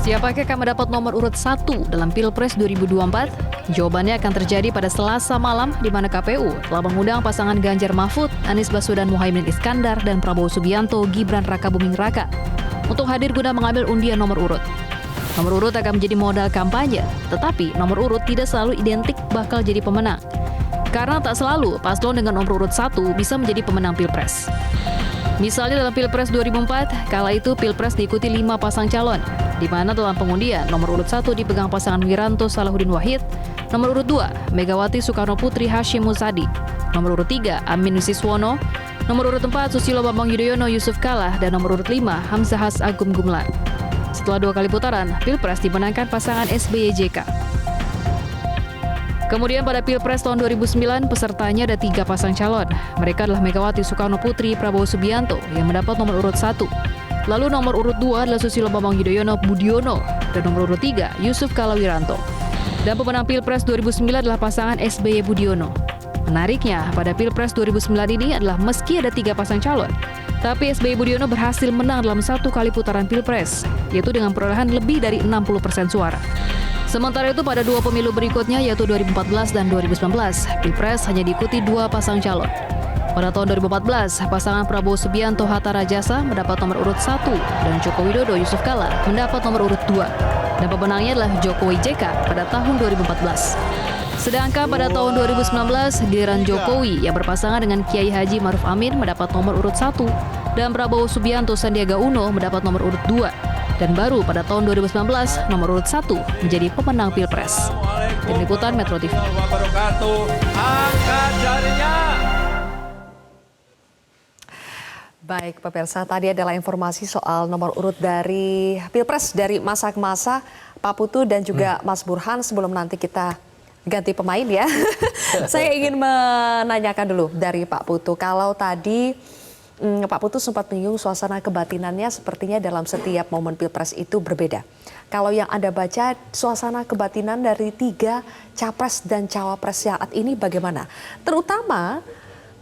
Siapakah akan mendapat nomor urut 1 dalam Pilpres 2024? Jawabannya akan terjadi pada Selasa malam di mana KPU telah mengundang pasangan Ganjar Mahfud, Anies Baswedan Muhaimin Iskandar, dan Prabowo Subianto Gibran Raka Buming Raka untuk hadir guna mengambil undian nomor urut. Nomor urut akan menjadi modal kampanye, tetapi nomor urut tidak selalu identik bakal jadi pemenang. Karena tak selalu paslon dengan nomor urut 1 bisa menjadi pemenang Pilpres. Misalnya dalam Pilpres 2004, kala itu Pilpres diikuti 5 pasang calon, di mana dalam pengundian nomor urut 1 dipegang pasangan Wiranto Salahuddin Wahid, nomor urut 2 Megawati Soekarno Putri Hashim Muzadi, nomor urut 3 Amin Wisiswono, nomor urut 4 Susilo Bambang Yudhoyono Yusuf Kala, dan nomor urut 5 Hamzahas Agung Gumelar. Setelah 2 kali putaran, Pilpres dimenangkan pasangan SBY-JK. Kemudian pada Pilpres tahun 2009, pesertanya ada 3 pasang calon. Mereka adalah Megawati Soekarno Putri, Prabowo Subianto yang mendapat nomor urut 1. Lalu nomor urut 2 adalah Susilo Bambang Yudhoyono Budiono dan nomor urut 3 Yusuf Kala Wiranto. Dan pemenang Pilpres 2009 adalah pasangan SBY Budiono. Menariknya, pada Pilpres 2009 ini adalah meski ada 3 pasang calon, tapi SBY Budiono berhasil menang dalam 1 kali putaran Pilpres, yaitu dengan perolehan lebih dari 60% suara. Sementara itu pada 2 pemilu berikutnya yaitu 2014 dan 2019, Pilpres hanya diikuti 2 pasang calon. Pada tahun 2014, pasangan Prabowo Subianto Hatta Rajasa mendapat nomor urut 1 dan Joko Widodo Yusuf Kala mendapat nomor urut 2. Dan pemenangnya adalah Jokowi JK pada tahun 2014. Sedangkan pada tahun 2019, giliran Jokowi yang berpasangan dengan Kiai Haji Maruf Amin mendapat nomor urut 1 dan Prabowo Subianto Sandiaga Uno mendapat nomor urut 2. Dan baru pada tahun 2019, nomor urut 1 menjadi pemenang Pilpres. Tim Liputan Metro TV. Baik, pemirsa, tadi adalah informasi soal nomor urut dari Pilpres dari masa ke masa, Pak Putu dan juga Mas Burhan. Sebelum nanti kita ganti pemain ya, saya ingin menanyakan dulu dari Pak Putu. Kalau tadi Pak Putu sempat menyinggung suasana kebatinannya sepertinya dalam setiap momen Pilpres itu berbeda. Kalau yang Anda baca, suasana kebatinan dari 3 capres dan cawapres saat ini bagaimana? Terutama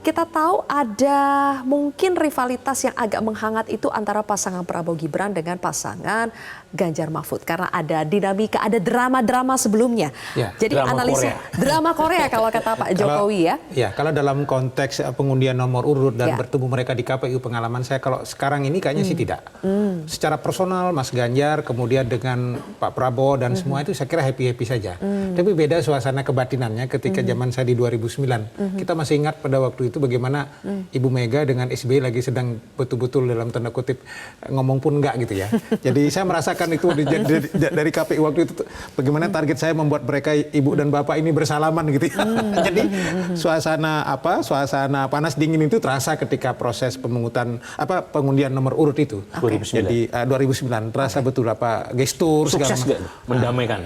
kita tahu ada mungkin rivalitas yang agak menghangat itu antara pasangan Prabowo Gibran dengan pasangan Ganjar Mahfud. Karena ada dinamika, ada drama-drama sebelumnya. Ya, jadi analisa drama Korea kalau kata Pak Jokowi ya. Ya, kalau dalam konteks pengundian nomor urut dan bertemu mereka di KPU, pengalaman saya kalau sekarang ini kayaknya sih tidak. Secara personal Mas Ganjar kemudian dengan Pak Prabowo dan semua itu saya kira happy-happy saja. Tapi beda suasana kebatinannya ketika zaman saya di 2009. Kita masih ingat pada waktu itu bagaimana Ibu Mega dengan SBY lagi sedang betul-betul dalam tanda kutip ngomong pun enggak gitu ya. Jadi saya merasakan itu dari KPU waktu itu bagaimana target saya membuat mereka ibu dan bapak ini bersalaman gitu ya. Jadi suasana panas dingin itu terasa ketika proses pengundian nomor urut itu. 2009. Jadi 2009 terasa betul gestur sukses segala mendamaikan.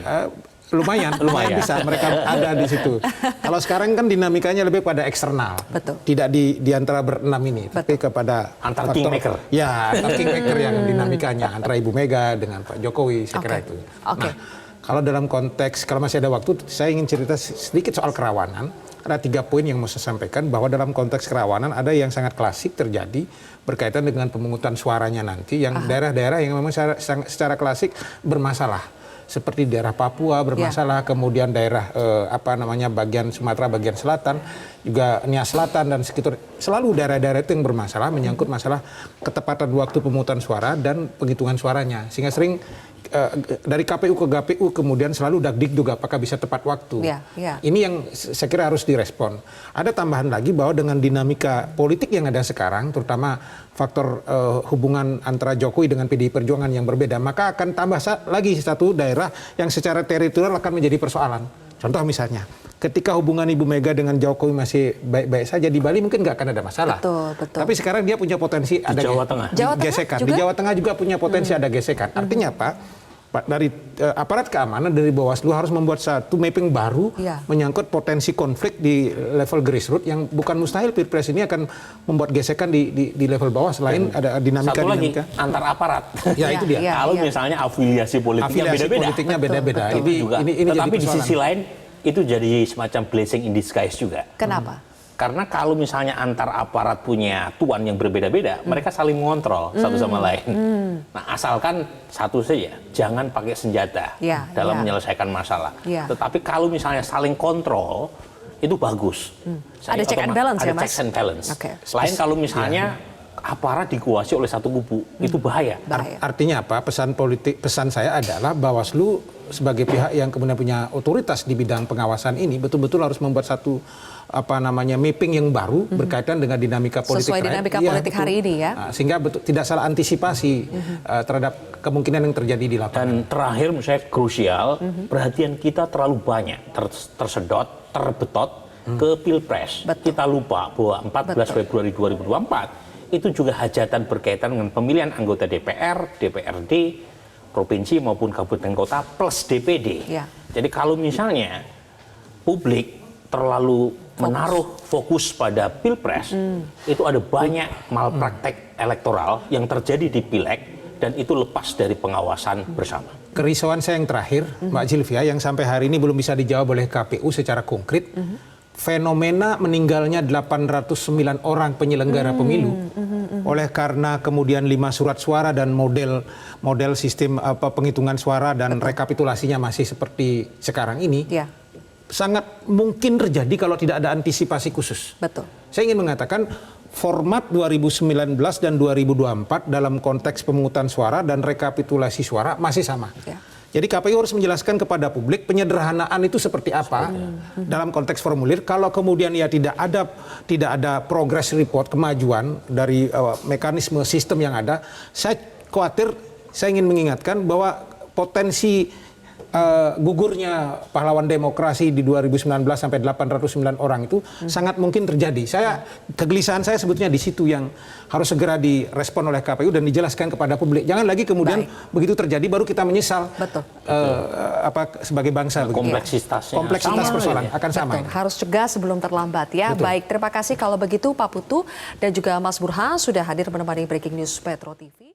Lumayan bisa mereka ada di situ. Kalau sekarang kan dinamikanya lebih pada eksternal. Betul. Tidak di antara berenam ini, tapi kepada antar kingmaker. Ya, antar kingmaker yang dinamikanya antara Ibu Mega dengan Pak Jokowi, saya kira itu. Nah, kalau dalam konteks kalau masih ada waktu, saya ingin cerita sedikit soal kerawanan. Ada 3 poin yang mau saya sampaikan bahwa dalam konteks kerawanan ada yang sangat klasik terjadi berkaitan dengan pemungutan suaranya nanti yang daerah-daerah yang memang secara klasik bermasalah. Seperti daerah Papua bermasalah, kemudian daerah bagian Sumatera bagian selatan, juga Nias Selatan dan sekitar, selalu daerah-daerah itu yang bermasalah menyangkut masalah ketepatan waktu pemungutan suara dan penghitungan suaranya, sehingga sering dari KPU ke KPU kemudian selalu dakdikduk apakah bisa tepat waktu. Ini yang saya kira harus direspon. Ada tambahan lagi bahwa dengan dinamika politik yang ada sekarang, terutama faktor hubungan antara Jokowi dengan PDI Perjuangan yang berbeda, maka akan tambah lagi satu daerah yang secara teritorial akan menjadi persoalan. Contoh misalnya, ketika hubungan Ibu Mega dengan Jokowi masih baik-baik saja di Bali mungkin nggak akan ada masalah. Betul. Tapi sekarang dia punya potensi ada Jawa Tengah. Gesekan. Di Jawa Tengah juga punya potensi ada gesekan. Artinya apa? Dari aparat keamanan dari Bawaslu harus membuat satu mapping baru menyangkut potensi konflik di level grassroots yang bukan mustahil Pilpres ini akan membuat gesekan di level bawah selain ada dinamika. Satu lagi antar aparat. Ya itu dia. Kalau misalnya afiliasi politiknya beda-beda. Ini tetapi di sisi lain itu jadi semacam blessing in disguise juga. Kenapa? Karena kalau misalnya antar aparat punya tuan yang berbeda-beda, mereka saling mengontrol satu sama lain. Nah, asalkan satu saja, jangan pakai senjata dalam menyelesaikan masalah. Tetapi kalau misalnya saling kontrol, itu bagus. Ada check and balance ya, Mas? Ada checks and balance. Okay. Selain kalau misalnya aparat dikuasai oleh satu kubu, itu bahaya. Artinya apa? Pesan saya adalah Bawaslu sebagai pihak yang kemudian punya otoritas di bidang pengawasan ini betul-betul harus membuat satu mapping yang baru berkaitan dengan dinamika politik sesuai dinamika politik hari ini ya. Nah, sehingga tidak salah antisipasi terhadap kemungkinan yang terjadi di lapangan. Dan terakhir menurut saya krusial, perhatian kita terlalu banyak tersedot, terbetot ke Pilpres. Kita lupa bahwa 14 Februari 2024 itu juga hajatan berkaitan dengan pemilihan anggota DPR, DPRD, provinsi maupun kabupaten kota plus DPD. Jadi kalau misalnya publik terlalu menaruh fokus pada Pilpres, itu ada banyak malpraktek elektoral yang terjadi di Pileg dan itu lepas dari pengawasan bersama. Kerisauan saya yang terakhir, Mbak Zilvia, yang sampai hari ini belum bisa dijawab oleh KPU secara konkret, fenomena meninggalnya 809 orang penyelenggara pemilu oleh karena kemudian 5 surat suara dan model sistem penghitungan suara dan rekapitulasinya masih seperti sekarang ini. Sangat mungkin terjadi kalau tidak ada antisipasi khusus. Betul. Saya ingin mengatakan format 2019 dan 2024 dalam konteks pemungutan suara dan rekapitulasi suara masih sama. Jadi KPU harus menjelaskan kepada publik penyederhanaan itu seperti apa dalam konteks formulir. Kalau kemudian ya tidak ada progress report, kemajuan dari mekanisme sistem yang ada, saya khawatir, saya ingin mengingatkan bahwa potensi gugurnya pahlawan demokrasi di 2019 sampai 809 orang itu sangat mungkin terjadi. Kegelisahan saya sebetulnya di situ yang harus segera direspon oleh KPU dan dijelaskan kepada publik. Jangan lagi kemudian begitu terjadi baru kita menyesal. Sebagai bangsa. Kompleksitas persoalan akan sama. Harus cegah sebelum terlambat ya. Betul. Baik, terima kasih kalau begitu Pak Putu dan juga Mas Burhan sudah hadir menemani Breaking News Metro TV.